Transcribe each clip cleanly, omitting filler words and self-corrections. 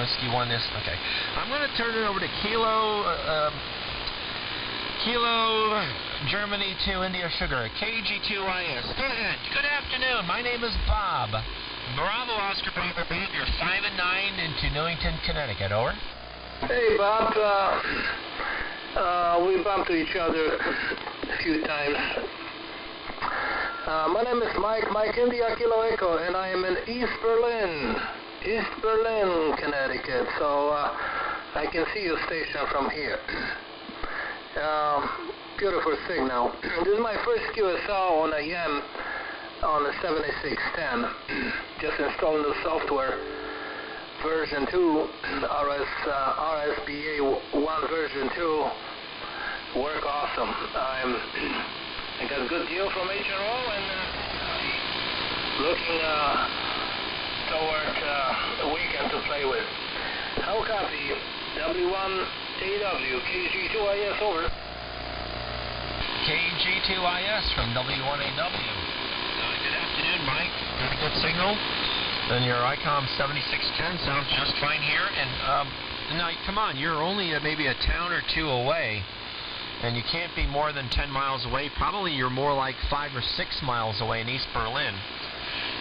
Whiskey 1 this. Okay. I'm going to turn it over to Kilo Germany 2 India Sugar, KG2IS. Go ahead. Good afternoon. My name is Bob. Bravo Oscar Papa Behavior 5 and 9 into Newington, Connecticut. Over. Hey, Bob. We bumped to each other a few times. My name is Mike India Kilo Echo, and I am in East Berlin, Connecticut. So I can see your station from here. Beautiful signal. This is my first QSL on a YAM on the 7610. Just installed the software version 2, RSBA 1 version 2. Work awesome. I got a good deal from ARRL and looking toward a weekend to play with. How copy? W1AW, KG2IS, over. KG2IS from W1AW. Good afternoon, Mike. Got a good signal. Then your ICOM 7610 sounds just fine here. And now, come on, you're only maybe a town or two away, and you can't be more than 10 miles away. Probably you're more like 5 or 6 miles away in East Berlin.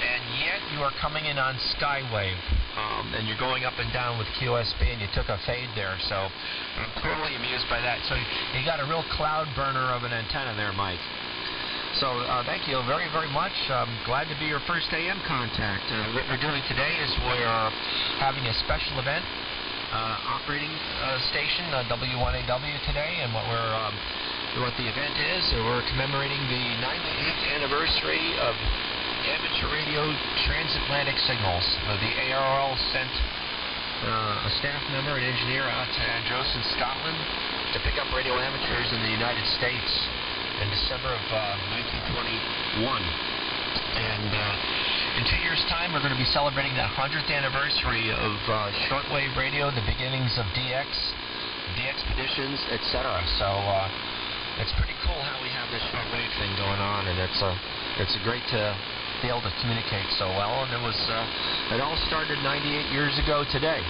And yet you are coming in on Skywave, and you're going up and down with QSB, and you took a fade there. So I'm totally amused by that. So you got a real cloud burner of an antenna there, Mike. So thank you very, very much. Glad to be your first AM contact. What we're doing today is we're having a special event operating station, W1AW today, and what the event is, we're commemorating the 98th anniversary of amateur radio transatlantic signals. The ARRL sent a staff member, an engineer, out to Andros in Scotland to pick up radio amateurs in the United States in December of 1921. And in 2 years' time, we're going to be celebrating the 100th anniversary of shortwave radio, the beginnings of DX, the expeditions, etc. So it's pretty cool how we have this shortwave thing going on, and it's great to be able to communicate so well. And it all started 98 years ago today.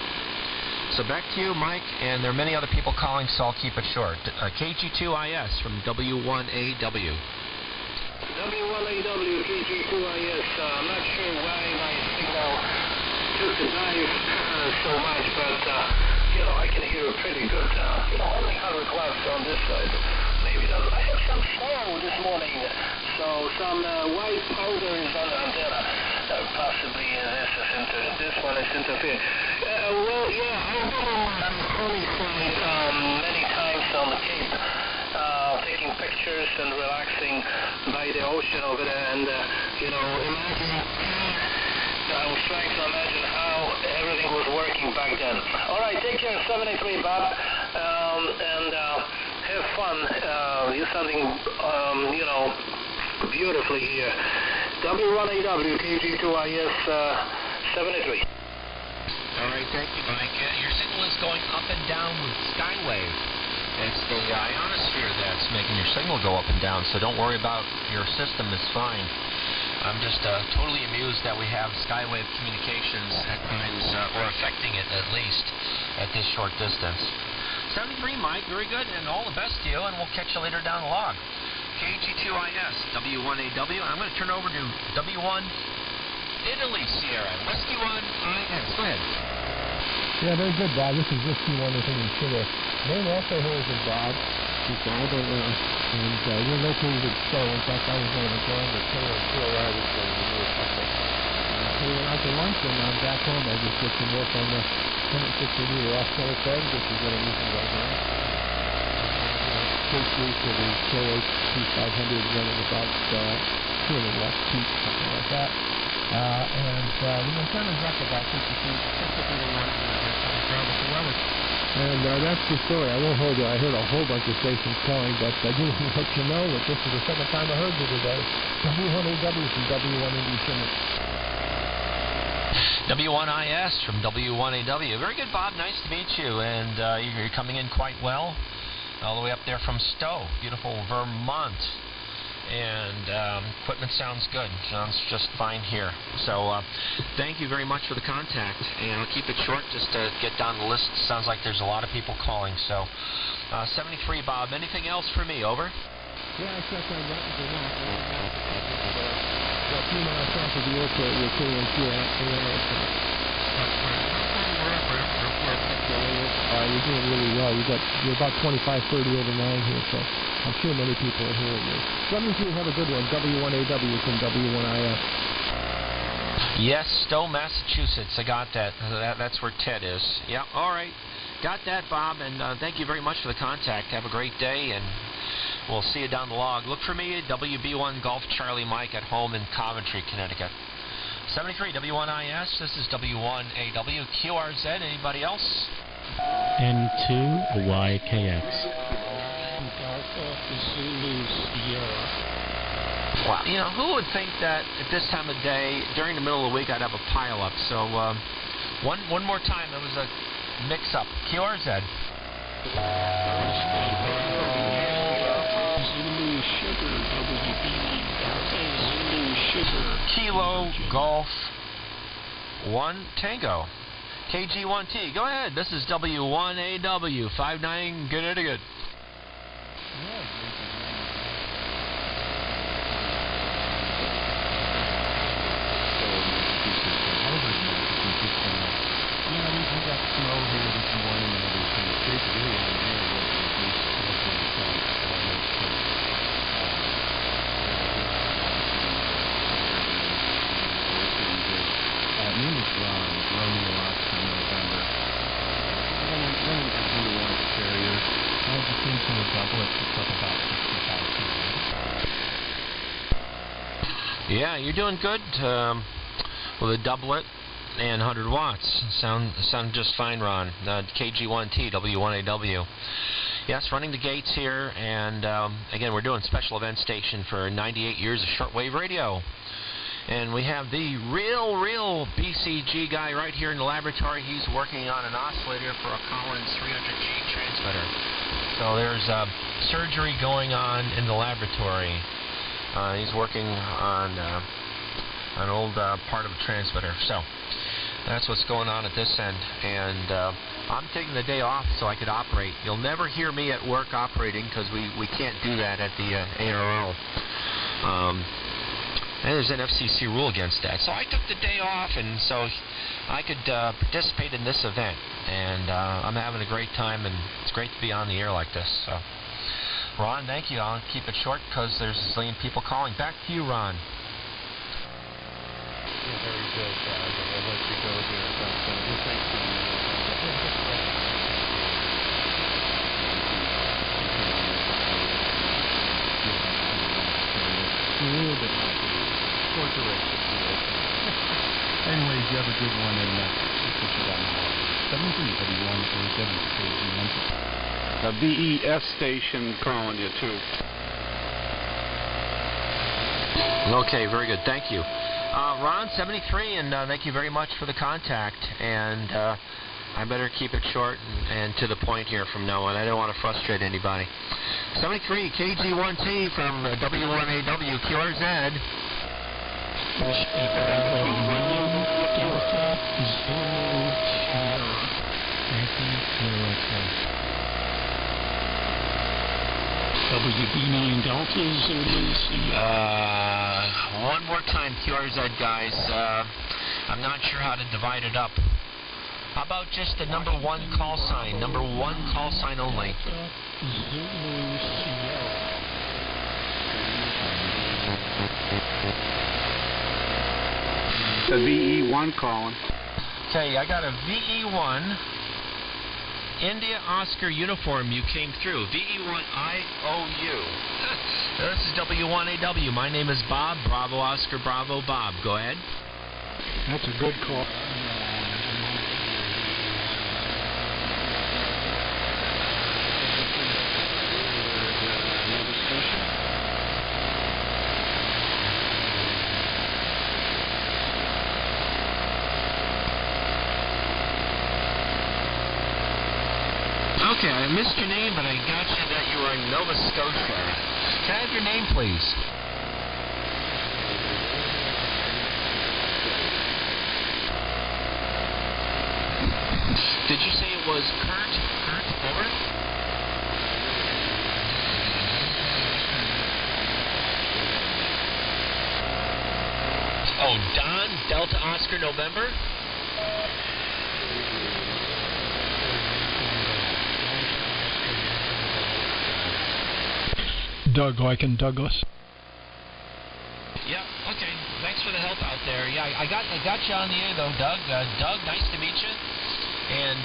So back to you, Mike, and there are many other people calling, so I'll keep it short. KG2IS from W1AW. W1AW, KG2IS. I'm not sure why my signal took the dive so much, but I can hear it pretty good. Only 100 watts on this side. Maybe I have some snow this morning, so some white powder is on the antenna. Possibly this one is interfering. Well, yeah, I've been on the Pony side many times on the Cape, taking pictures and relaxing by the ocean over there, and imagine. I was trying to imagine how everything was working back then. All right, take care, 73, Bob, and have fun. You're sounding, beautifully here. W1AW, KG2IS 73. All right, thank you, Mike. Your signal is going up and down with Skywave. It's the ionosphere that's making your signal go up and down, so don't worry about your system. It's fine. I'm just totally amused that we have Skywave communications at times, or affecting it at least, at this short distance. 73, Mike, very good, and all the best to you, and we'll catch you later down the log. KG2IS, W1AW. I'm going to turn over to W1 Italy Sierra, Whiskey 1 IS. Go ahead. Yeah, very good, Bob. This is Whiskey 1 in Sugar. Name also holds a Bob. And you're located at Stowe. In fact, I was going to join the Taylor and Phil Riders for the new couple. So we went out to lunch, and I'm back home. I just did some work on the 160-meter off-center thread, which is what I'm using right now. Safety for the KH2500 running about 200 watts peak, something like that. And the antenna's up about 50 feet, typically the one travel for hours. And that's the story. I won't hold you. I heard a whole bunch of stations calling, but I do want to let you know that this is the second time I heard you today. W1AW from W1AW. W1IS from W1AW. Very good, Bob. Nice to meet you. And you're coming in quite well, all the way up there from Stowe, beautiful Vermont. and equipment sounds good. Sounds just fine here. So thank you very much for the contact, and I'll keep it short just to get down the list. Sounds like there's a lot of people calling. So 73 Bob, anything else for me? Over. Yeah, I checked on that. A few miles south of the airport, we're KNQ you're doing really well. You're about 25, 30 over 9 here, so I'm sure many people are hearing you. 72, have a good one. W1AW from W1IS. Yes, Stowe, Massachusetts. I got that. That's where Ted is. Yeah, all right. Got that, Bob, and thank you very much for the contact. Have a great day, and we'll see you down the log. Look for me at WB1 Golf Charlie Mike at home in Coventry, Connecticut. 73 W1IS. This is W1AW QRZ. Anybody else? N2YKX. Wow, you know, who would think that at this time of day, during the middle of the week, I'd have a pile-up? So, one more time, it was a mix-up. QRZ. Kilo Golf 1 Tango. KG1T. Go ahead. This is W1AW 59 Connecticut. Yeah, you're doing good with a doublet and 100 watts. Sound just fine, Ron. KG1T, W1AW. Yes, running the gates here, and again, we're doing special event station for 98 years of shortwave radio. And we have the real BCG guy right here in the laboratory. He's working on an oscillator for a Collins 300G transmitter. So there's surgery going on in the laboratory. He's working on an old part of a transmitter. So that's what's going on at this end. And I'm taking the day off so I could operate. You'll never hear me at work operating because we can't do that at the ARRL. And there's an FCC rule against that. So I took the day off, and so I could participate in this event. And I'm having a great time, and it's great to be on the air like this. So, Ron, thank you. I'll keep it short because there's a zillion people calling. Back to you, Ron. Yeah, very good. I'll let you go here. A little bit short duration. Anyways, you have a good one, and put you on the 73 W1AW. A VES station calling you too. Okay, very good. Thank you. Ron, 73, and thank you very much for the contact. And I better keep it short and to the point here from now on. I don't want to frustrate anybody. 73, KG1T from W1AW QRZ. WB9 Deltas. One more time, QRZ guys. I'm not sure how to divide it up. How about just the number one call sign? Number one call sign only. The VE1 calling. Okay, I got a VE1 India Oscar uniform. You came through. VE1IOU. This is W1AW. My name is Bob. Bravo Oscar Bravo Bob. Go ahead. That's a good call. Okay, I missed your name, but I got you that you were in Nova Scotia. Can I have your name, please? Did you say it was Kurt? Kurt, over? Oh, Don, Delta Oscar, November? Doug, like in Douglas. Yeah, okay. Thanks for the help out there. Yeah, I got you on the air, though, Doug. Doug, nice to meet you. And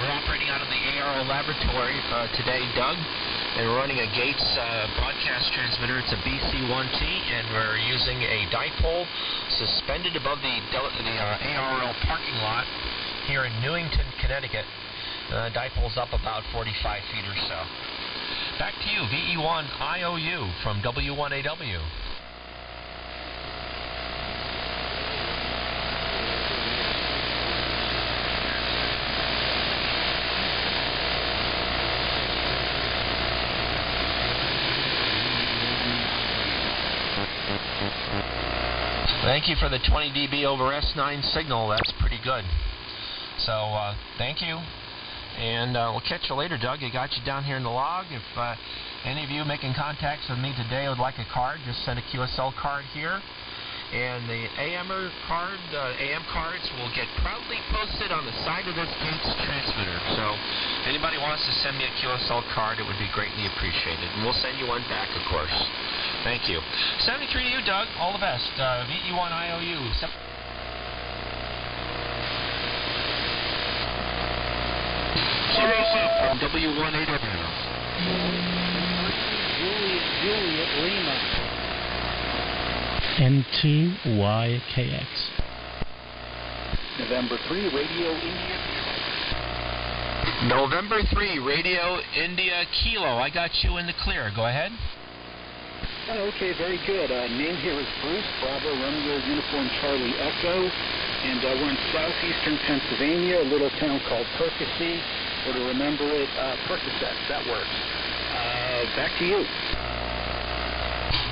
we're operating out of the ARRL laboratory today, Doug. And we're running a Gates broadcast transmitter. It's a BC1T, and we're using a dipole suspended above the ARRL parking lot here in Newington, Connecticut. Dipole's up about 45 feet or so. Back to you, VE1IOU from W1AW. Thank you for the 20 dB over S9 signal. That's pretty good. So, thank you. And we'll catch you later, Doug. I got you down here in the log. If any of you making contacts with me today would like a card, just send a QSL card here. And the AM cards will get proudly posted on the side of this Gates transmitter. So anybody wants to send me a QSL card, it would be greatly appreciated. And we'll send you one back, of course. Thank you. 73 to you, Doug. All the best. VE1IOU. From W1AW. Juliet Lima. N2YKX. November 3, Radio India. November 3, Radio India Kilo. I got you in the clear. Go ahead. Okay, very good. Name here is Bruce, Bravo, Romeo, Uniform, Charlie, Echo. And we're in southeastern Pennsylvania, a little town called Percy. Or to remember it, Percocet. That works. Back to you.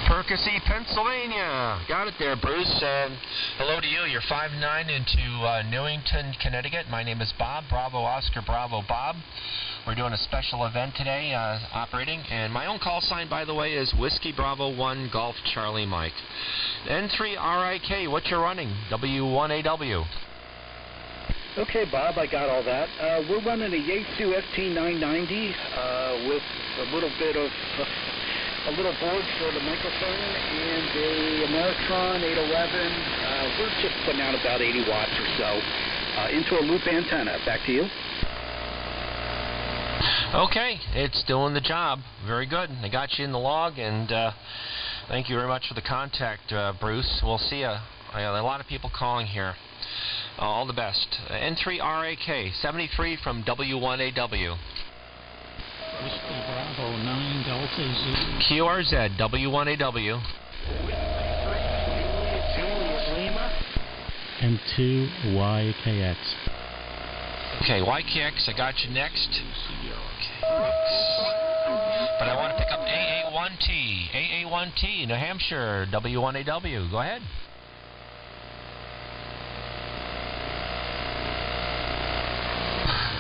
Percy, Pennsylvania. Got it there, Bruce. Hello to you. You're 5'9" into Newington, Connecticut. My name is Bob. Bravo, Oscar, Bravo, Bob. We're doing a special event today, operating. And my own call sign, by the way, is Whiskey Bravo 1 Golf Charlie Mike. N3RIK, what you're running? W1AW. Okay, Bob, I got all that. We're running a Yaesu FT990 with a little bit of a little board for the microphone and a Ameritron 811. We're just putting out about 80 watts or so into a loop antenna. Back to you. Okay, it's doing the job. Very good. I got you in the log, and thank you very much for the contact, Bruce. We'll see you. I got a lot of people calling here. All the best. N3RAK, 73 from W1AW. Whiskey Bravo 9 Delta Z. QRZ, W1AW. N2YKX. Okay, YKX, I got you next. But I want to pick up AA1T. AA1T, New Hampshire, W1AW. Go ahead.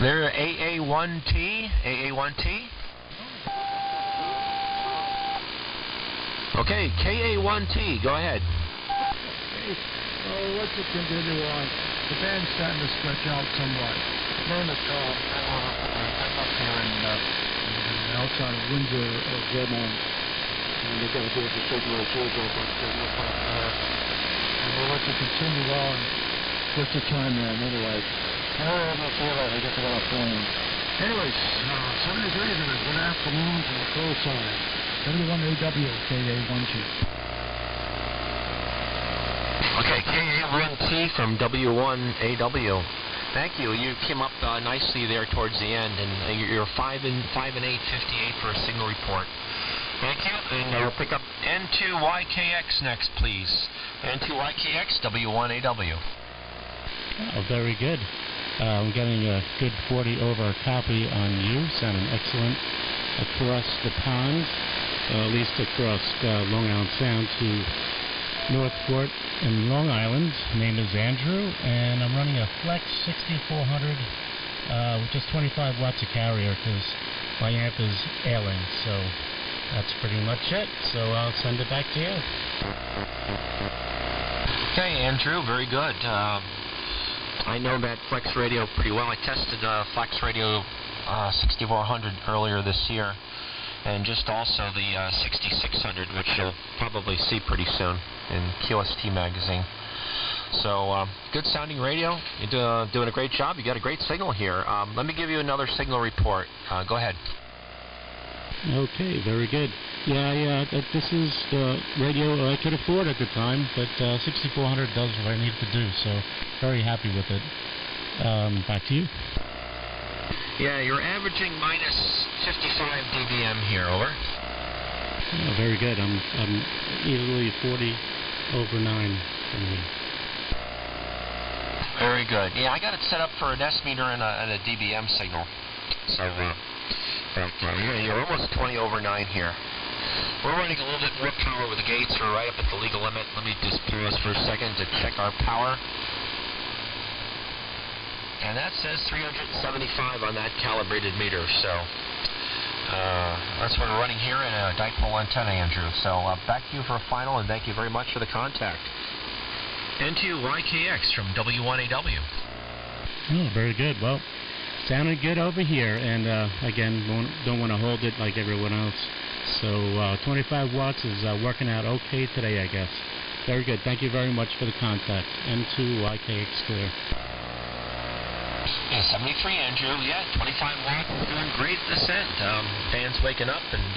There, AA1T. AA1T. Okay, KA1T. Go ahead. Well, what's it continue on? The band's starting to stretch out somewhat. We're in the car. I'm up here in outside of Windsor, Vermont. And they're going to do the signal Georgia, but we're up there. And we'll let you continue on. What's the time there, otherwise? I'm not sure that. I guess I got a plane. Anyways, 73 is a good afternoon from the close side. W1AW, KA1T. Okay, KA1T from W1AW. Thank you. You came up nicely there towards the end, and you're 5 and 8, 58 for a signal report. Thank you. And we'll pick up N2YKX next, please. N2YKX, W1AW. Oh, very good. I'm getting a good 40 over copy on you, sounding excellent. Across the pond, at least across Long Island Sound to Northport in Long Island. Name is Andrew, and I'm running a Flex 6400 with just 25 watts of carrier because my amp is ailing, so that's pretty much it. So I'll send it back to you. Okay, Andrew, very good. I know that Flex Radio pretty well. I tested Flex Radio 6400 earlier this year, and just also the 6600, which you'll probably see pretty soon in QST magazine. So good sounding radio. You're doing a great job. You got a great signal here. Let me give you another signal report. Go ahead. Okay, very good. Yeah, this is the radio I could afford at the time, but 6400 does what I need to do, so very happy with it. Back to you. Yeah, you're averaging minus 55 dBm here, over. Oh, very good. I'm easily 40 over 9 from here. Very good. Yeah, I got it set up for an S meter and a dBm signal. So, you're almost 20 over 9 here. We're running a little bit more power with the gates. We're right up at the legal limit. Let me just pause for a second to check our power. And that says 375 on that calibrated meter. So that's what we're running here in a dipole antenna, Andrew. So back to you for a final, and thank you very much for the contact. And to YKX from W1AW. Oh, very good. Well, sounded good over here, and again, don't want to hold it like everyone else. So 25 watts is working out okay today, I guess. Very good. Thank you very much for the contact. M2 YKX clear. Yeah, 73, Andrew. Yeah, 25 watts. Doing great at this end. Fans waking up, and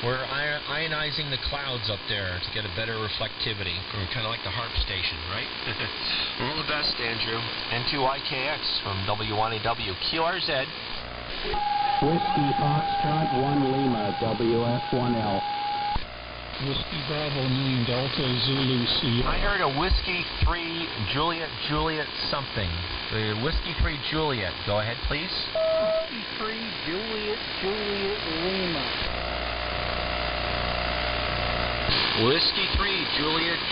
we're ionizing the clouds up there to get a better reflectivity. We're kind of like the HARP station, right? All the best, Andrew. N2YKX from W1AW. QRZ. Whiskey Foxtrot 1 Lima, WF1L. Whiskey Bravo 9 Delta Zulu Sierra. I heard a Whiskey 3 Juliet something. The Whiskey 3 Juliet. Go ahead, please. Whiskey 3 Juliet Lima. Whiskey 3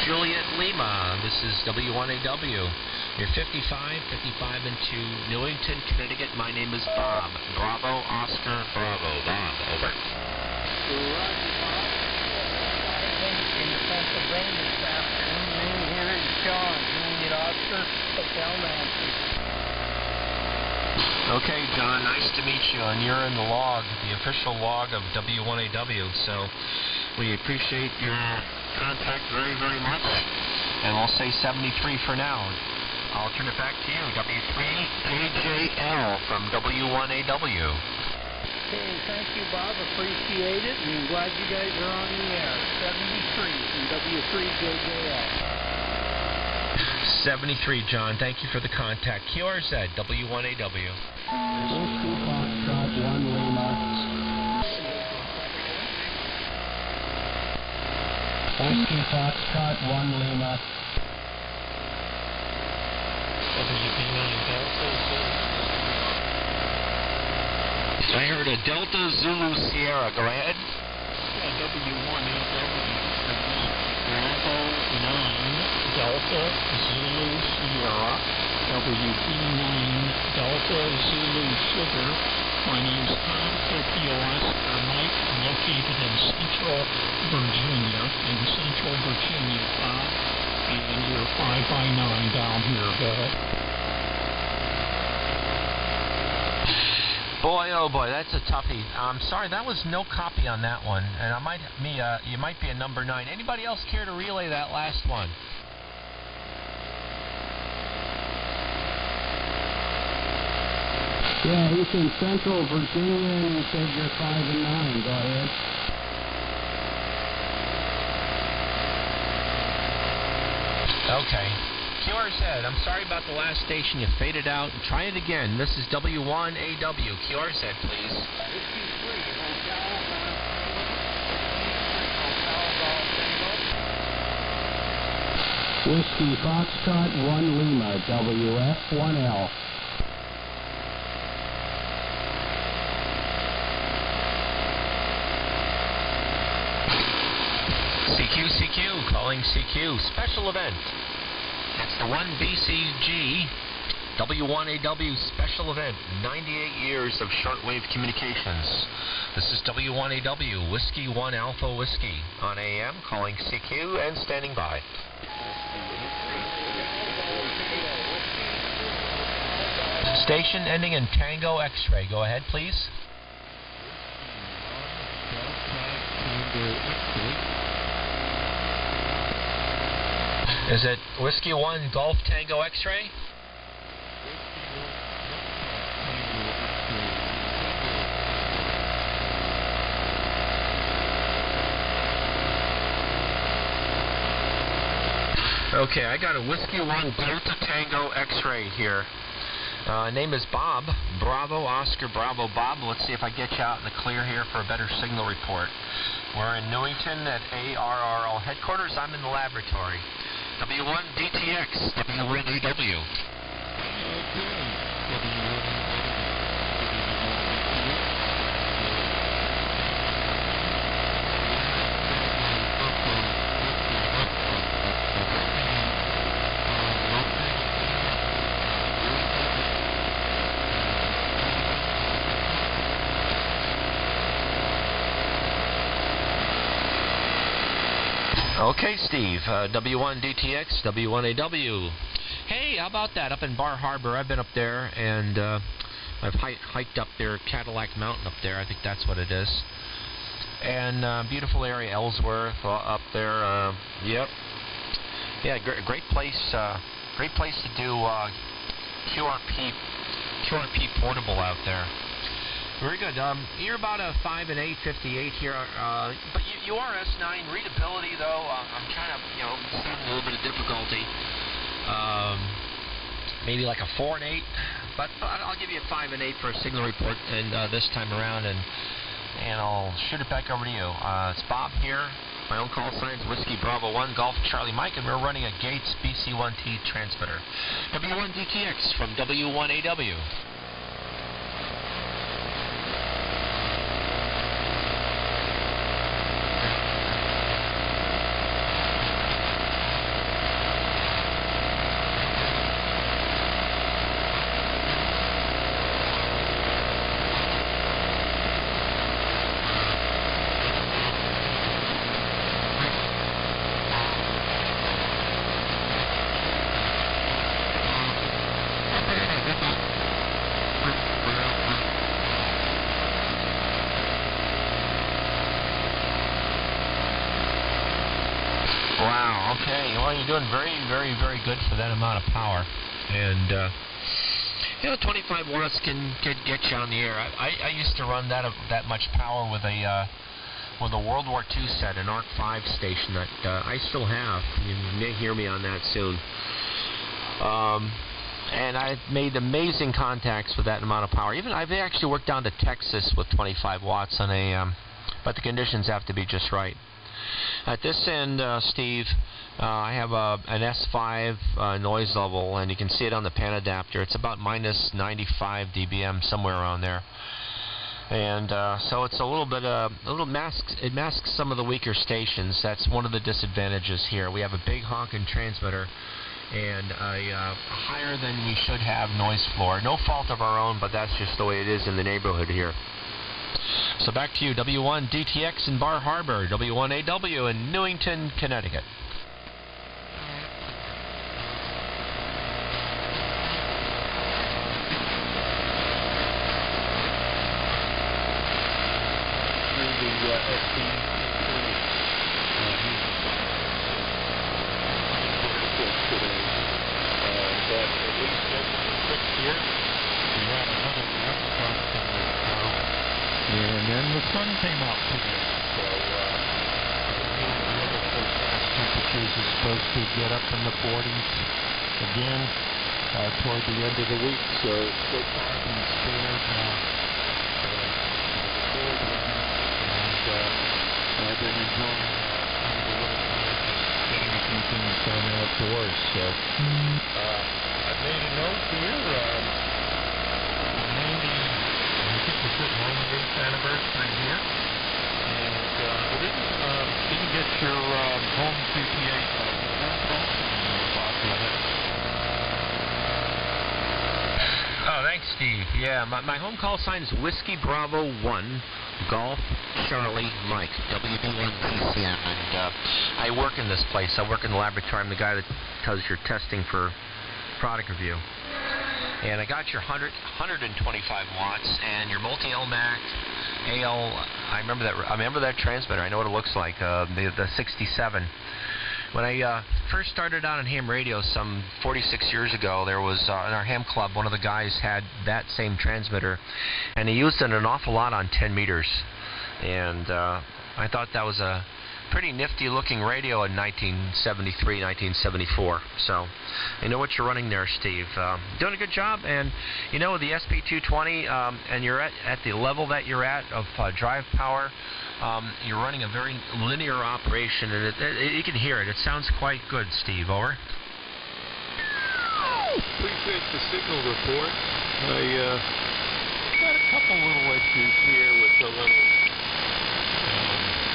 Juliet Lima. This is W1AW. You're 55 into Newington, Connecticut. My name is Bob. Bravo, Oscar, Bravo. Bob, over. In Pennsylvania this afternoon. Here is John. Juliet Oscar, Hotel Nancy. Okay, John, nice to meet you. And you're in the log, the official log of W1AW. So we appreciate your contact very, very much. And we'll say 73 for now. I'll turn it back to you. W3AJL from W1AW. Okay, thank you, Bob. Appreciate it. And I'm glad you guys are on the air. 73 from W3JJL. 73, John. Thank you for the contact. QRZ, W1AW. Whiskey Foxtrot 1 Lima. Whiskey Foxtrot 1 Lima. WP9 Delta Zulu. I heard a Delta Zulu Sierra. Go ahead. W1AW. Bravo 9 Delta Zulu Sierra. WP9 Delta Zulu Sugar. My name's Tom Tokyo Oscar Mike. I'm located in Central Virginia. Tom. And you're 5x9 down here. Go ahead. Boy, oh boy, that's a toughie. I'm sorry, that was no copy on that one, and you might be a number 9. Anybody else care to relay that last one? Yeah, he's in Central Virginia, and he said you're 5 and 9. Go ahead. Okay. QRZ, I'm sorry about the last station. You faded out. Try it again. This is W1AW. QRZ, please. Whiskey Foxtrot 1 Lima, WF1L. calling CQ. Special event. It's the 1BCG W1AW special event. 98 years of shortwave communications. This is W1AW, Whiskey 1 Alpha Whiskey on AM, calling CQ and standing by. Station ending in Tango X-ray. Go ahead, please. Is it Whiskey 1 Golf Tango X-ray? Okay, I got a Whiskey 1 Delta Tango X-ray here. Name is Bob. Bravo, Oscar, Bravo, Bob. Let's see if I get you out in the clear here for a better signal report. We're in Newington at ARRL headquarters. I'm in the laboratory. W1DTX, W1AW. Okay, Steve, W1DTX, W1AW. Hey, how about that? Up in Bar Harbor, I've been up there, and I've hiked up there, Cadillac Mountain up there, I think that's what it is. And beautiful area, Ellsworth, up there, yep. Yeah, great place to do QRP portable out there. Very good. You're about a 5 and 858 here, but you are S9 readability though. I'm kind of seeing a little bit of difficulty. Maybe like a 4 and 8, but I'll give you a 5 and 8 for a signal report, and this time around, and I'll shoot it back over to you. It's Bob here. My own call sign is Whiskey Bravo 1 Golf Charlie Mike, and we're running a Gates BC1T transmitter. W1DTX from W1AW. Wow, okay. Well, you're doing very, very, very good for that amount of power. And, 25 watts can get you on the air. I used to run that much power with a World War II set, an ARC-5 station that I still have. You may hear me on that soon. And I've made amazing contacts with that amount of power. I've actually worked down to Texas with 25 watts on a, but the conditions have to be just right. At this end, Steve, I have an S5 noise level, and you can see it on the pan adapter. It's about minus 95 dBm, somewhere around there. And so it's a little bit, it masks some of the weaker stations. That's one of the disadvantages here. We have a big honking transmitter and a higher than we should have noise floor. No fault of our own, but that's just the way it is in the neighborhood here. So back to you, W1DTX in Bar Harbor, W1AW in Newington, Connecticut. And then the sun came out today, so temperatures are supposed to get up in the 40s again toward the end of the week. So far been spared and I've been enjoying having a little time getting a few things done outdoors. So I've made a note here. 98th anniversary here, and we didn't get your home CPA Oh, thanks, Steve. Yeah, my home call sign is Whiskey Bravo 1, Golf Charlie Mike, WB1PCM, and I work in this place. I work in the laboratory. I'm the guy that does your testing for product review. And I got your 125 watts and your multi-LMAC AL. I remember that transmitter. I know what it looks like. The 67. When I first started out on ham radio some 46 years ago, there was in our ham club, one of the guys had that same transmitter, and he used it an awful lot on 10 meters. And I thought that was a pretty nifty looking radio in 1973, 1974. So I know what you're running there, Steve. Doing a good job. And you know, the SP220, and you're at the level that you're at of drive power, you're running a very linear operation, and you can hear it. It sounds quite good, Steve. Over. Appreciate the signal report. I got a couple little issues here with the little.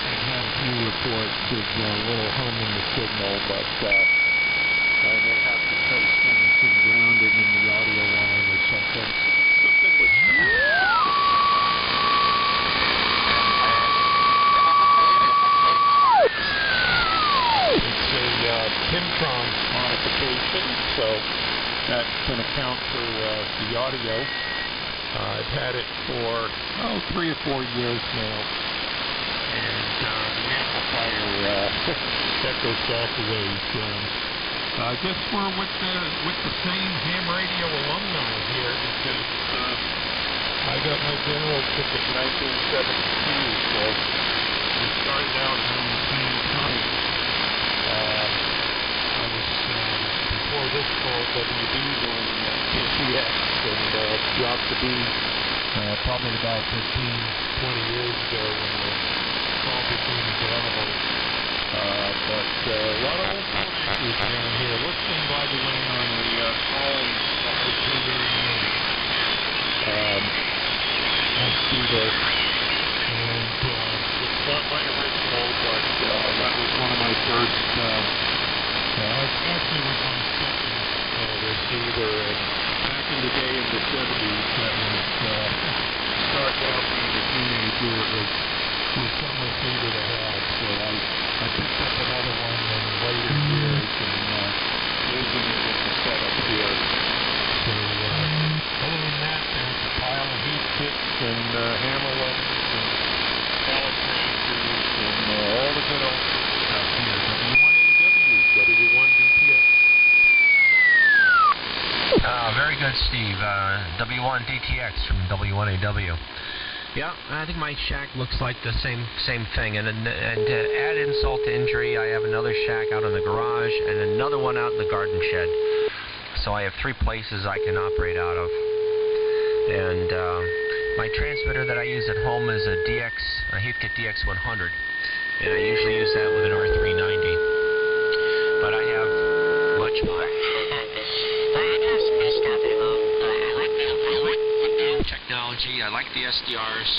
I had a few reports of a little hum in the signal, but I may have to try some grounding in the audio line or something. Something with. Pimtron modification, so that can account for the audio. I've had it for 3 or 4 years now, and the amplifier echoes back a ways. I guess we're with the same ham radio alumni here, because I got my general ticket in 1972, so we started out on the same time. I was, before this, called WB on DTX, and dropped the B probably about 15, 20 years ago when the call became available. But a lot of old issues down here. Listening, by the way, on the Collins IP88. Let's do this. And it's not my original, but that was one of my first. Actually, was my second receiver, and back in the day in the 70s, that was starting out being a teenager. It was something eager to have, so I picked up another one in later years and using it with the setup here. So other than that, there's a pile of heat kits and hammer weapons and pallet transfers and all the good old stuff here. W1AW, W1DTX. Very good, Steve. W1DTX from W1AW. Yeah, I think my shack looks like the same thing. And to add insult to injury, I have another shack out in the garage and another one out in the garden shed. So I have 3 places I can operate out of. And my transmitter that I use at home is a Heathkit DX100, and I usually use that with an R390. But I have much more. Technology. I like the SDRs,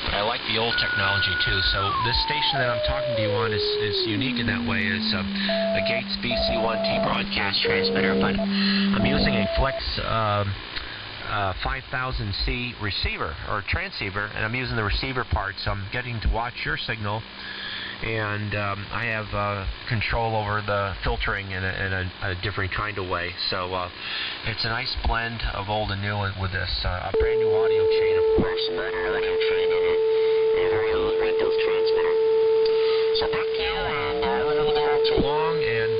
but I like the old technology too. So this station that I'm talking to you on is unique in that way. It's a Gates BC1T broadcast transmitter, but I'm using a Flex 5000C receiver or transceiver, and I'm using the receiver part, so I'm getting to watch your signal, and I have control over the filtering in a different kind of way. So it's a nice blend of old and new with this a brand new audio chain, of course. Audio chain and a very Windows transmitter. So back to you, and we're going to go too long, and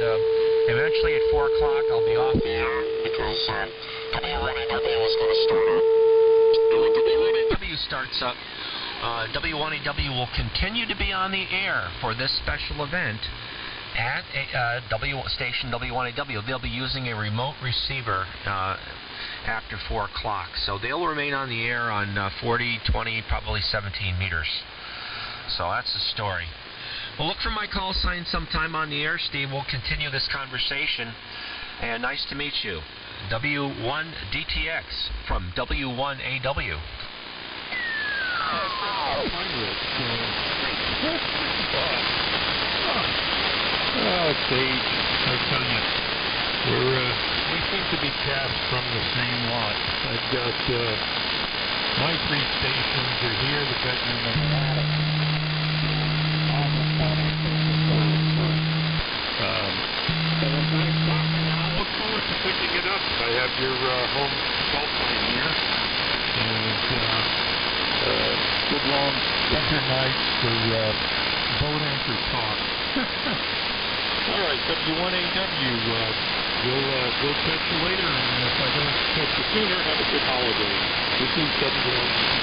eventually at 4 o'clock I'll be off the air because W1AW is going to start up. When W1AW starts up, W1AW will continue to be on the air for this special event at station W1AW. They'll be using a remote receiver after 4 o'clock. So they'll remain on the air on 40, 20, probably 17 meters. So that's the story. Well, look for my call sign sometime on the air, Steve. We'll continue this conversation. And nice to meet you. W1DTX from W1AW. Oh, it's age. I tell you, we seem to be cast from the same lot. I've got my 3 stations are here, the bedroom and the attic. Look forward to picking it up. I have your home cell phone here, and good long winter nights for boat anchor talk. All right, W1AW, we'll catch you later, and if I don't catch you sooner, have a good holiday. This is W1AW.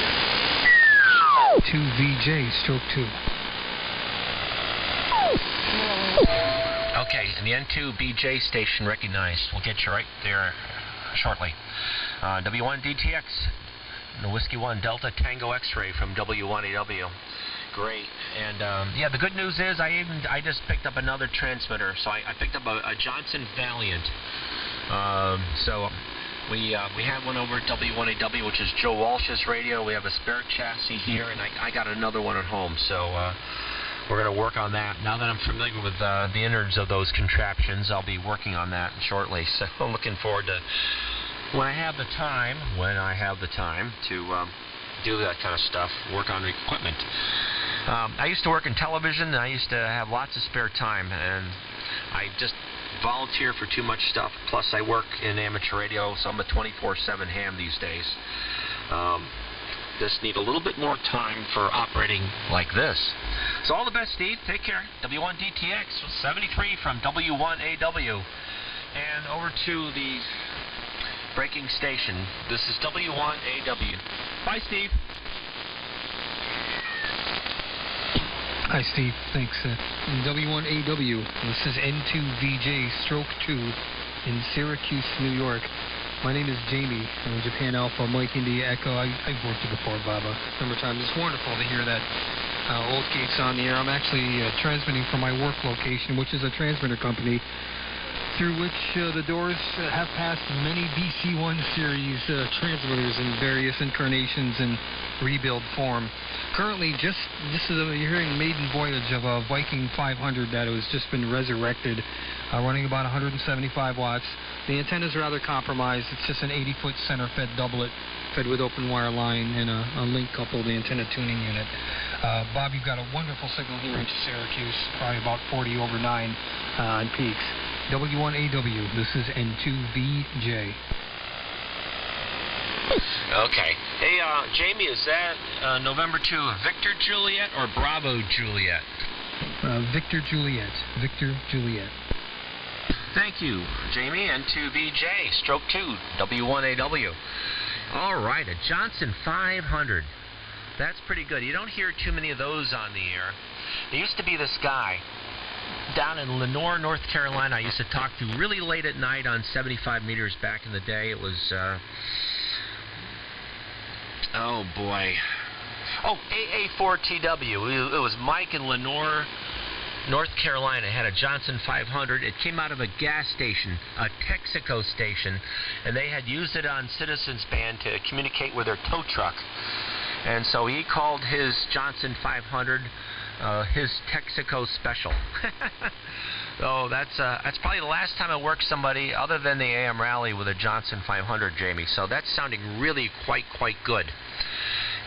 2VJ, stroke 2. Okay, and the N2BJ station recognized. We'll get you right there shortly. W1DTX, the Whiskey 1 Delta Tango X-ray from W1AW. Great. And yeah, the good news is I just picked up another transmitter. So I picked up a Johnson Valiant. So we have one over at W1AW, which is Joe Walsh's radio. We have a spare chassis here, and I got another one at home. So we're going to work on that. Now that I'm familiar with the innards of those contraptions, I'll be working on that shortly. So I'm looking forward to when I have the time to do that kind of stuff, work on the equipment. I used to work in television, and I used to have lots of spare time, and I just volunteer for too much stuff. Plus, I work in amateur radio, so I'm a 24/7 ham these days. Just need a little bit more time for operating like this. So all the best, Steve. Take care. W1DTX 73 from W1AW. And over to the breaking station. This is W1AW. Bye, Steve. Hi, Steve. Thanks. W1AW. This is N2VJ stroke 2 in Syracuse, New York. My name is Jamie. I'm Japan Alpha Mike India Echo. I've worked you before, Baba. Number of times. It's wonderful to hear that old gates on the air. I'm actually transmitting from my work location, which is a transmitter company through which the doors have passed many BC1 series transmitters in various incarnations and rebuild form. Currently, you're hearing maiden voyage of a Viking 500 that has just been resurrected, running about 175 watts. The antenna's rather compromised. It's just an 80-foot center-fed doublet fed with open wire line and a link-coupled antenna tuning unit. Bob, you've got a wonderful signal here into Syracuse, probably about 40 over 9 on peaks. W1AW, this is N2VJ. Okay. Hey, Jamie, is that November 2 Victor Juliet or Bravo Juliet? Victor Juliet. Victor Juliet. Thank you, Jamie. N2VJ, stroke 2, W1AW. All right, a Johnson 500. That's pretty good. You don't hear too many of those on the air. There used to be this guy down in Lenoir, North Carolina, I used to talk to really late at night on 75 meters back in the day. It was, oh boy. Oh, AA4TW. It was Mike in Lenoir, North Carolina. It had a Johnson 500. It came out of a gas station, a Texaco station, and they had used it on Citizens Band to communicate with their tow truck. And so he called his Johnson 500 his Texaco Special. So that's probably the last time I worked somebody other than the AM Rally with a Johnson 500, Jamie. So that's sounding really quite good.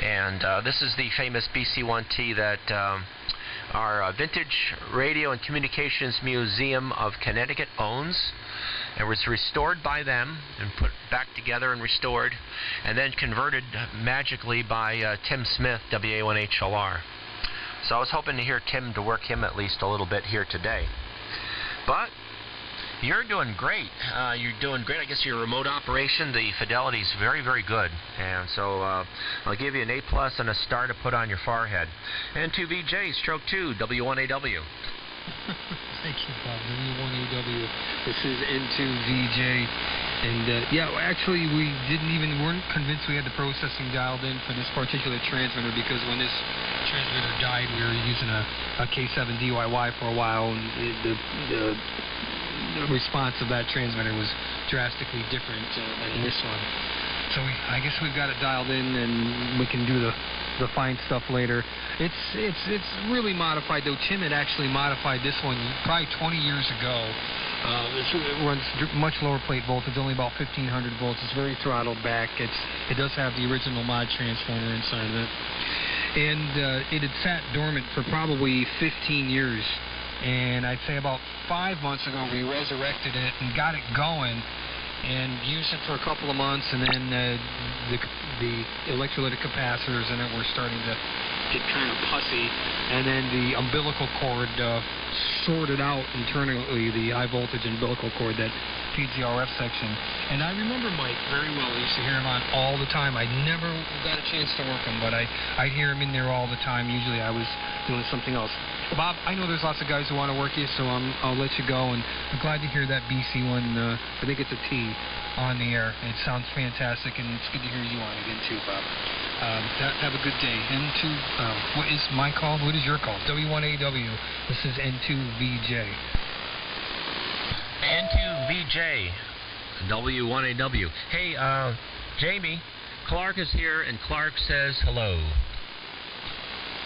And this is the famous BC1T that our Vintage Radio and Communications Museum of Connecticut owns. It was restored by them and put back together and restored, and then converted magically by Tim Smith, WA1HLR. So I was hoping to hear Tim, to work him at least a little bit here today. But you're doing great. You're doing great. I guess your remote operation, the fidelity's very good. And so I'll give you an A+ and a star to put on your forehead. N2VJ, stroke 2, W1AW. Thank you, Bob. W1AW. This is N2VJ. And yeah, actually, we weren't convinced we had the processing dialed in for this particular transmitter, because when this transmitter died, we were using a K7 DYY for a while, and the response of that transmitter was drastically different than this one. So I guess we've got it dialed in, and we can do the the fine stuff later. It's really modified though. Tim had actually modified this one probably 20 years ago. It runs much lower plate voltage, only about 1500 volts. It's very throttled back. It does have the original mod transformer inside of it, and it had sat dormant for probably 15 years. And I'd say about 5 months ago we resurrected it and got it going and used it for a couple of months, and then the electrolytic capacitors in it were starting to get kind of pussy, and then the umbilical cord sorted out internally, the high voltage umbilical cord that feeds the RF section. And I remember Mike very well. I used to hear him on all the time. I never got a chance to work him, but I'd hear him in there all the time. Usually I was doing something else. Bob, I know there's lots of guys who want to work you, so I'll let you go, and I'm glad to hear that BC one. I think it's a T on the air. It sounds fantastic, and it's good to hear you on again too, Bob. Have a good day. N2, what is my call? What is your call? W1AW. This is N2VJ. N2VJ, W1AW. Hey, Jamie, Clark is here, and Clark says hello.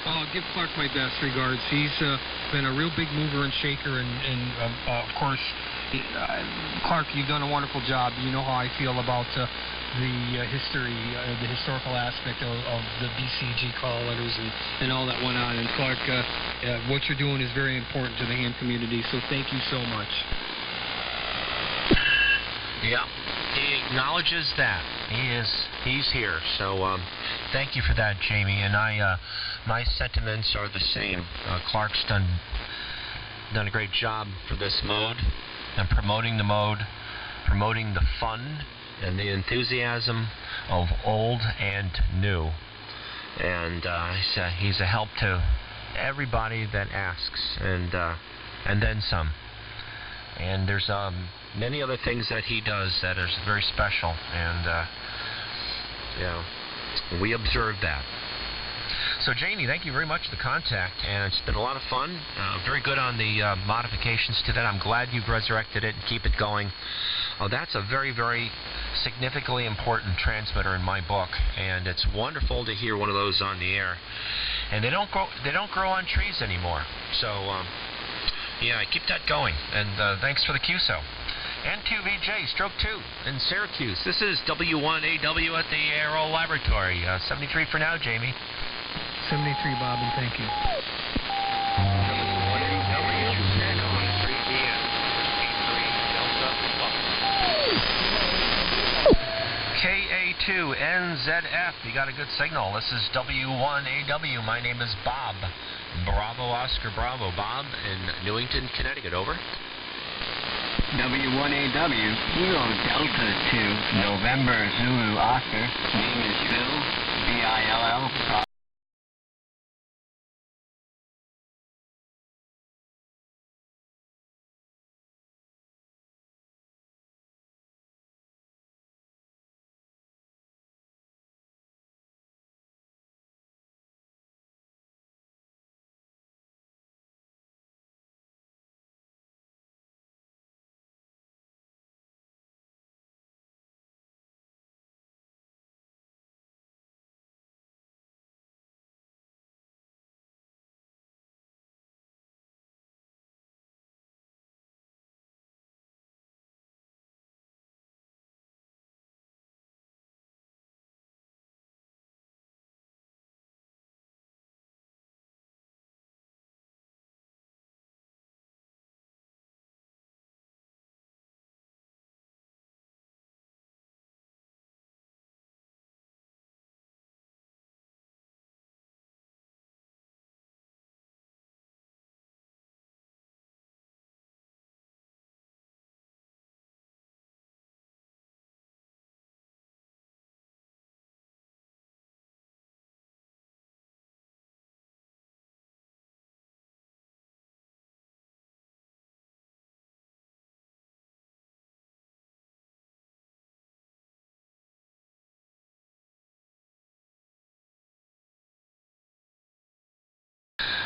I'll give Clark my best regards. He's been a real big mover and shaker, and of course, Clark, you've done a wonderful job. You know how I feel about the historical aspect of the BCG call letters and all that went on. And Clark, what you're doing is very important to the ham community, so thank you so much. Yeah, he acknowledges that. He's here. So thank you for that, Jamie. And my sentiments are the same. Clark's done a great job for this mode and promoting the mode, promoting the fun and the enthusiasm of old and new. And he's a help to everybody that asks, and then some. And there's many other things that he does that are very special, and we observe that. So Jamie, thank you very much for the contact, and it's been a lot of fun. Very good on the modifications to that. I'm glad you've resurrected it and keep it going. That's a very, very significantly important transmitter in my book, and it's wonderful to hear one of those on the air. And they don't grow on trees anymore. So yeah, keep that going, and thanks for the QSO. N2VJ, Stroke 2 in Syracuse. This is W1AW at the ARRL Laboratory. 73 for now, Jamie. 73, Bob, and thank you. KA2NZF, you got a good signal. This is W1AW. My name is Bob. Bravo, Oscar, Bravo. Bob in Newington, Connecticut, over. W1AW, Kilo Delta 2, November Zulu Oscar. Name is Bill, B-I-L-L.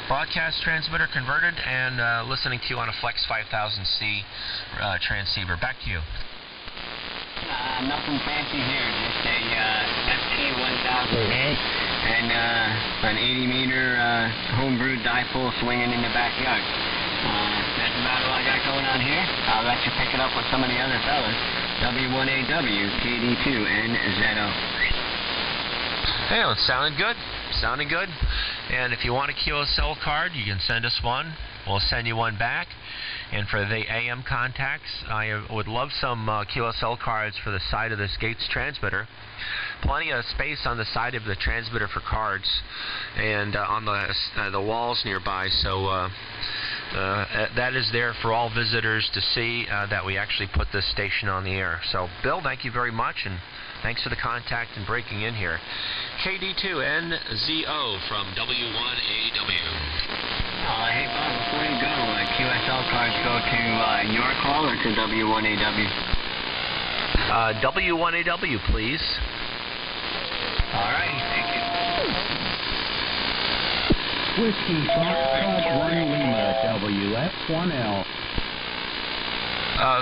Broadcast transmitter converted and listening to you on a Flex 5000C transceiver. Back to you. Nothing fancy here, just a FT1000A and an 80-meter homebrewed dipole swinging in the backyard. That's about all I got going on here. I'll let you pick it up with some of the other fellas. W1AW, KD2NZO. Hey, well, it sounded good. Sounding good. And if you want a QSL card, you can send us one. We'll send you one back. And for the AM contacts, I would love some QSL cards for the side of this Gates transmitter. Plenty of space on the side of the transmitter for cards, and on the walls nearby. So that is there for all visitors to see that we actually put this station on the air. So, Bill, thank you very much, and thanks for the contact and breaking in here. KD2NZO from W1AW. Hey, Bob, before you go, QSL cards go to your call or to W1AW? W1AW, please. All right, thank you. Whiskey Foxtrot 1 Lima, WF1L.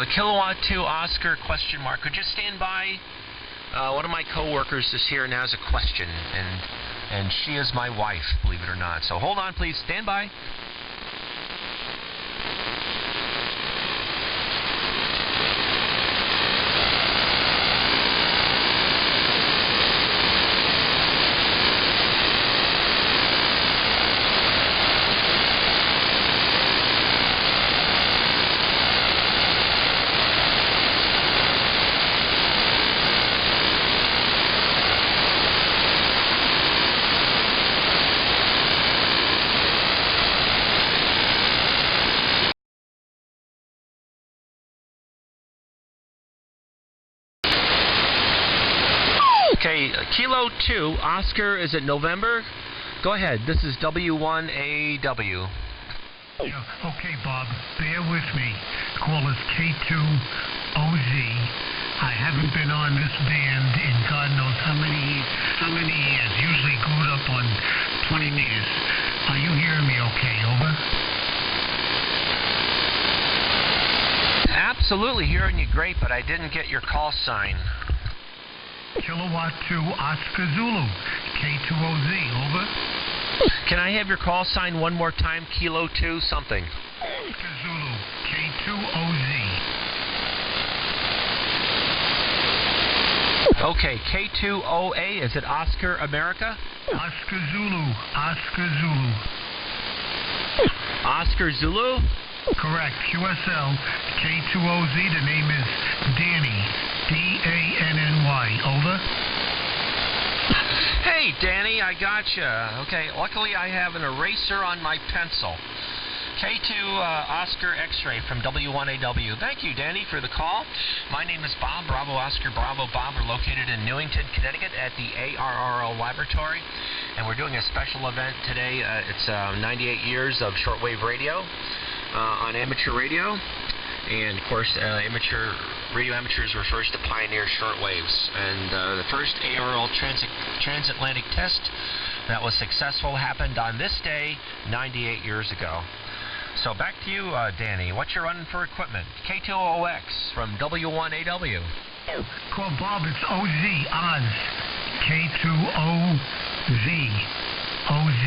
The Kilowatt 2 Oscar question mark. Could you stand by? One of my coworkers is here and has a question, and she is my wife, believe it or not. So hold on, please. Stand by. Okay, Kilo 2, Oscar, is it November? Go ahead, this is W1AW. Yeah, okay, Bob, bear with me. Call us K2OZ. I haven't been on this band in God knows how many years, usually glued up on 20 meters. Are you hearing me okay, over? Absolutely hearing you great, but I didn't get your call sign. Kilowatt 2 Oscar Zulu, K2OZ, over. Can I have your call sign one more time? Kilo 2 something. Oscar Zulu, K2OZ. Okay, K2OA, is it Oscar America? Oscar Zulu, Oscar Zulu. Oscar Zulu? Correct, QSL, K2OZ, the name is Danny, D-A-N-N-Y, over. Hey, Danny, I gotcha. Okay, luckily I have an eraser on my pencil. K2 Oscar X-Ray from W1AW. Thank you, Danny, for the call. My name is Bob, Bravo Oscar Bravo Bob. We're located in Newington, Connecticut at the ARRL laboratory, and we're doing a special event today. It's 98 years of shortwave radio on amateur radio. And, of course, radio amateurs were first to pioneer shortwaves. And the first ARRL transatlantic test that was successful happened on this day 98 years ago. So back to you, Danny. What you running for equipment? K2OX from W1AW. Call Bob, it's OZ, Oz. K2OZ. OZ.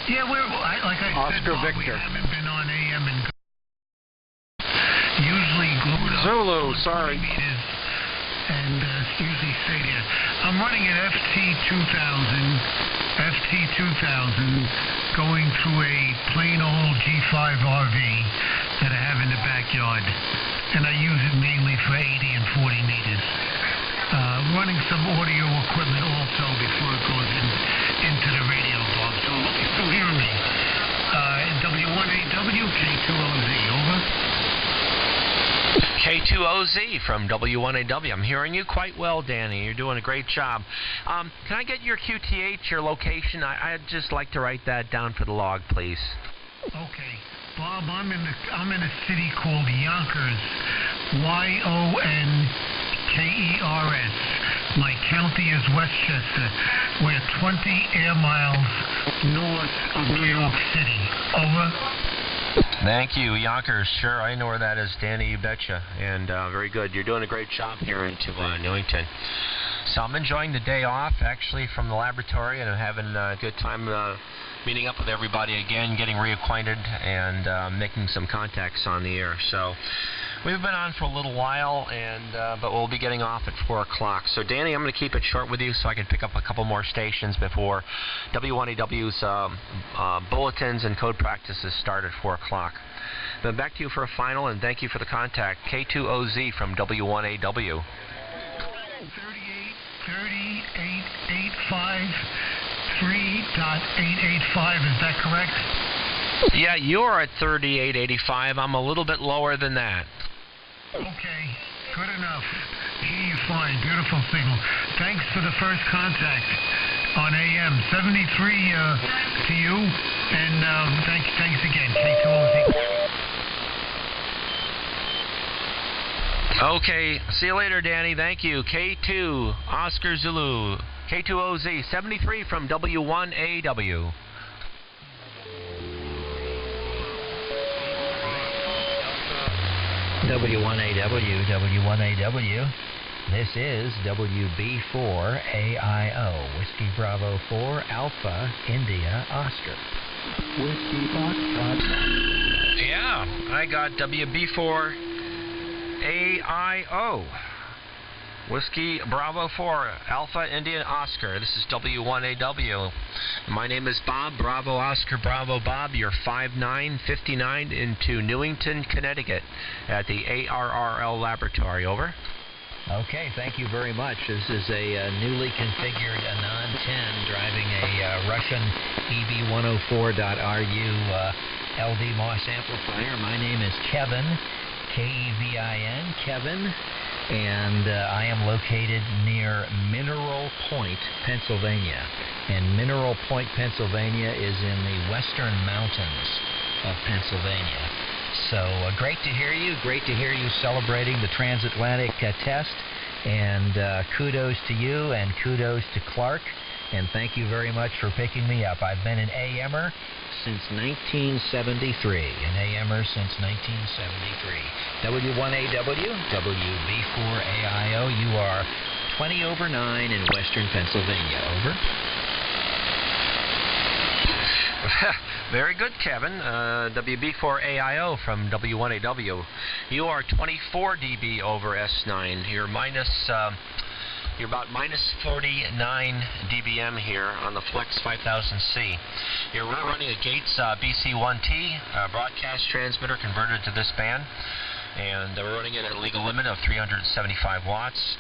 Yeah, like I Oscar said, Bob, Victor. we haven't been on AM and usually glued up Zulu, on sorry. 20 meters, and usually stay there. I'm running an FT2000 going through a plain old G5 RV that I have in the backyard, and I use it mainly for 80 and 40 meters. Running some audio equipment also before it goes into the radio, Bob. So you still hear me? W1AW, K2OZ, over. K2OZ from W1AW. I'm hearing you quite well, Danny. You're doing a great job. Can I get your QTH, your location? I'd just like to write that down for the log, please. Okay, Bob. I'm in a city called Yonkers, YONKERS. My county is Westchester. We're 20 air miles north of New York City. Over. Thank you, Yonkers. Sure, I know where that is, Danny, you betcha. And very good. You're doing a great job here into Newington. So I'm enjoying the day off, actually, from the laboratory, and I'm having a good time meeting up with everybody again, getting reacquainted, and making some contacts on the air. So we've been on for a little while, but we'll be getting off at 4 o'clock. So, Danny, I'm going to keep it short with you so I can pick up a couple more stations before W1AW's bulletins and code practices start at 4 o'clock. Then back to you for a final, and thank you for the contact. K2OZ from W1AW. 3.885, is that correct? Yeah, you're at 3885. I'm a little bit lower than that. Okay, good enough. Hear you fine. Beautiful signal. Thanks for the first contact on AM. 73 to you, and thanks again, K2OZ. Okay, see you later, Danny. Thank you. K2, Oscar Zulu. K2OZ, 73 from W1AW. W1AW. This is WB4AIO, Whiskey Bravo 4, Alpha, India, Oscar. Whiskey Foxtrot. Yeah, I got WB4AIO. Whiskey Bravo 4, Alpha Indian Oscar. This is W1AW. My name is Bob, Bravo Oscar Bravo Bob. You're 5959 into Newington, Connecticut at the ARRL laboratory. Over. Okay, thank you very much. This is a newly configured Anon 10 driving a Russian EB104.RU LD MOS amplifier. My name is Kevin, K-E-V-I-N, Kevin. And I am located near Mineral Point, Pennsylvania. And Mineral Point, Pennsylvania is in the western mountains of Pennsylvania. So great to hear you. Great to hear you celebrating the transatlantic test. And kudos to you and kudos to Clark. And thank you very much for picking me up. I've been an AMer since 1973. An AMer since 1973. W1AW, WB4AIO. You are 20 over 9 in western Pennsylvania. Over. Very good, Kevin. WB4AIO from W1AW. You are 24 dB over S9. You're about minus 49 dBm here on the Flex 5000C. You're running a Gates BC1T broadcast transmitter converted to this band, and we're running it at a legal limit of 375 watts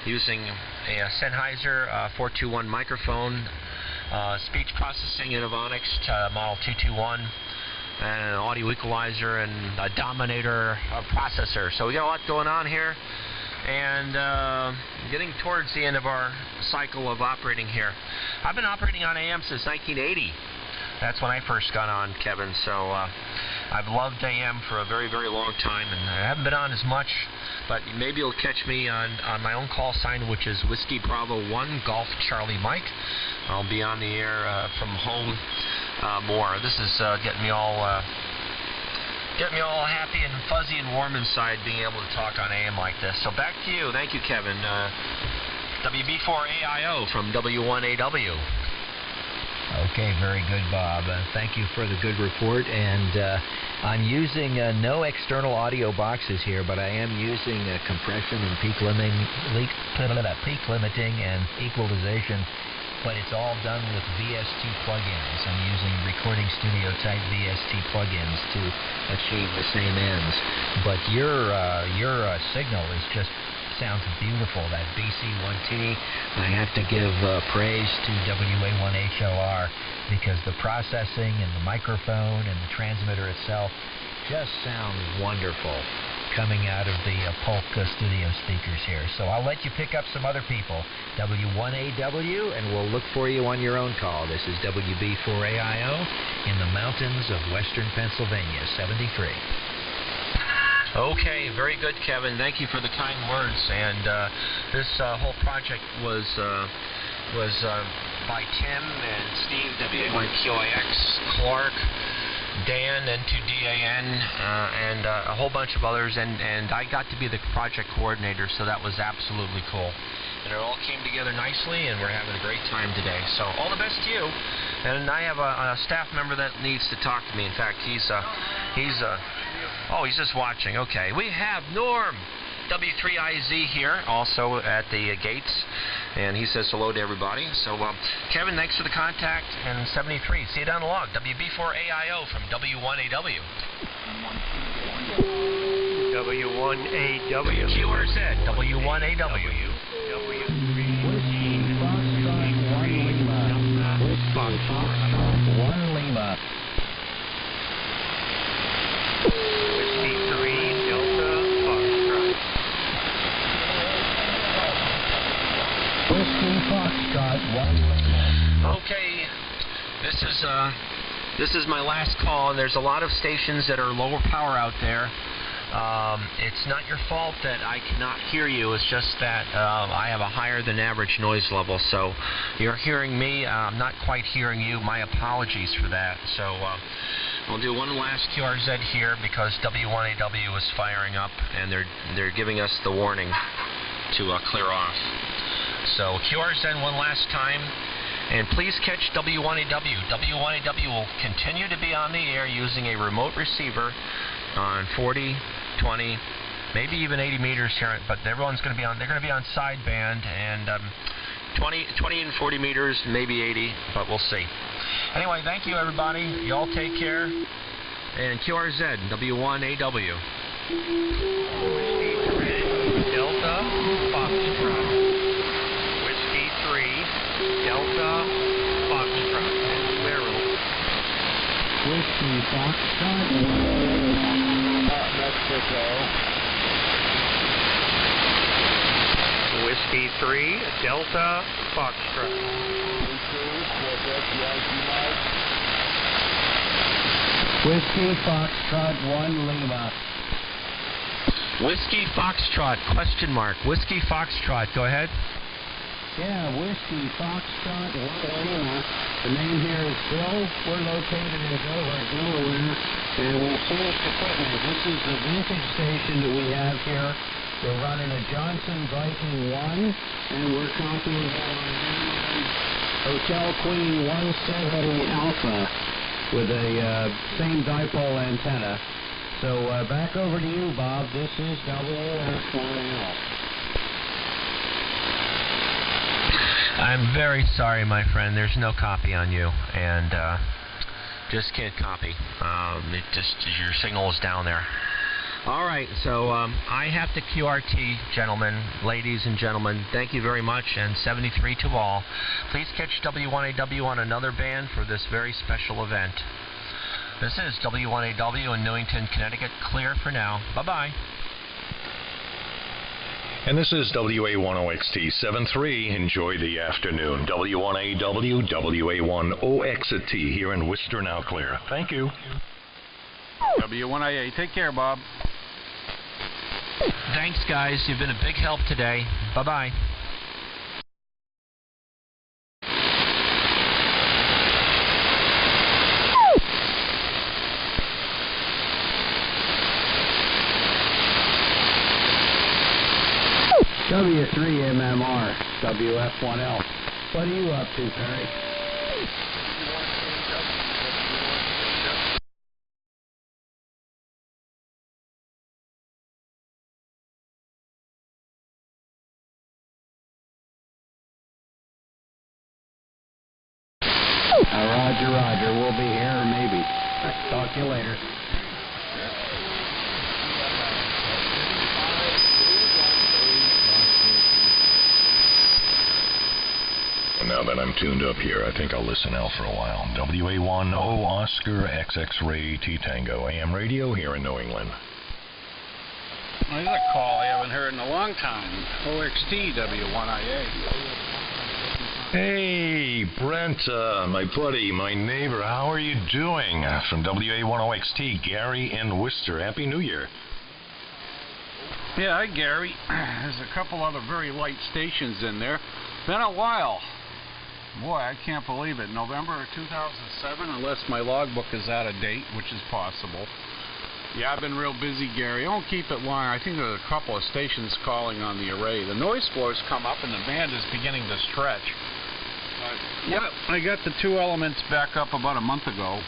using a Sennheiser 421 microphone, speech processing Innovonics model 221, and an audio equalizer and a Dominator processor. So we got a lot going on here. And getting towards the end of our cycle of operating here. I've been operating on AM since 1980. That's when I first got on, Kevin. So I've loved AM for a very, very long time, and I haven't been on as much, but maybe you'll catch me on my own call sign, which is Whiskey Bravo 1 Golf Charlie Mike. I'll be on the air from home more. This is getting me all happy and fuzzy and warm inside being able to talk on AM like this. So back to you. Thank you, Kevin. WB4AIO from W1AW. Okay, very good, Bob. Thank you for the good report. And I'm using no external audio boxes here, but I am using compression and peak limiting and equalization. But it's all done with VST plugins. I'm using recording studio type VST plugins to achieve the same ends. But your signal is just sounds beautiful. That BC1T, I have to give praise to WA1HLR because the processing and the microphone and the transmitter itself just sound wonderful coming out of the Polka studio speakers here. So I'll let you pick up some other people. W1AW, and we'll look for you on your own call. This is WB4AIO in the mountains of western Pennsylvania, 73. Okay, very good, Kevin. Thank you for the kind words. And this whole project was by Tim and Steve, W1QIX, Clark, Dan, N2DAN, and a whole bunch of others, and I got to be the project coordinator, so that was absolutely cool. and it all came together nicely, and we're having a great time today. So all the best to you. And I have a staff member that needs to talk to me. In fact, he's just watching. Okay, we have Norm, W3IZ here, also at the gates, and he says hello to everybody. So, Kevin, thanks for the contact, and 73. See you down the log. WB4AIO from W1AW. W1AW. QRZ, W1AW. One Lima. Whiskey 3 Delta Foxtrot. Whiskey Foxtrot, 1 Lima. Okay, this is my last call, and there's a lot of stations that are lower power out there. It's not your fault that I cannot hear you. It's just that I have a higher than average noise level. So you're hearing me. I'm not quite hearing you. My apologies for that. So we'll do one last QRZ here because W1AW is firing up, and they're giving us the warning to clear off. So QRZ one last time. And please catch W1AW. W1AW will continue to be on the air using a remote receiver on 40, 20, maybe even 80 meters here, but everyone's going to be on. They're going to be on sideband, and 20 and 40 meters, maybe 80, but we'll see. Anyway, thank you, everybody. You all take care. And QRZ, W1AW. Delta Foxtrot. Whiskey 3 Delta Foxtrot. Barrel. Whiskey Foxtrot, 1 Mexico. Whiskey 3 Delta Foxtrot. Whiskey Foxtrot, 1 Lima. Whiskey Foxtrot, question mark. Whiskey Foxtrot, go ahead. Yeah, Whiskey Foxtrot, 1 Lima. The name here is Bill. We're located in Dover, Delaware, and we service equipment. This is the vintage station that we have here. We're running a Johnson Viking 1, and we're copying Hotel Queen 170 Alpha with a same dipole antenna. So back over to you, Bob. This is WF1L. I'm very sorry, my friend. There's no copy on you, and just can't copy. Your signal is down there. All right, so I have to QRT, gentlemen, ladies and gentlemen. Thank you very much, and 73 to all. Please catch W1AW on another band for this very special event. This is W1AW in Newington, Connecticut. Clear for now. Bye-bye. And this is WA10XT73. Enjoy the afternoon. W1AW, WA1OXT here in Worcester, now clear. Thank you. W1IA. Take care, Bob. Thanks, guys. You've been a big help today. Bye-bye. W3MMR, WF1L. What are you up to, Perry? Roger. We'll be here, maybe. Talk to you later. Now that I'm tuned up here, I think I'll listen out for a while. WA1O Oscar XX-Ray T Tango AM radio here in New England. There's a call I haven't heard in a long time. OXT W1IA. Hey, Brent, my buddy, my neighbor, how are you doing? From WA10XT, Gary in Worcester. Happy New Year. Yeah, hi, Gary. There's a couple other very light stations in there. Been a while. Boy, I can't believe it. November of 2007, unless my logbook is out of date, which is possible. Yeah, I've been real busy, Gary. I won't keep it long. I think there's a couple of stations calling on the array. The noise floor's come up and the band is beginning to stretch. Yeah, I got the two elements back up about a month ago.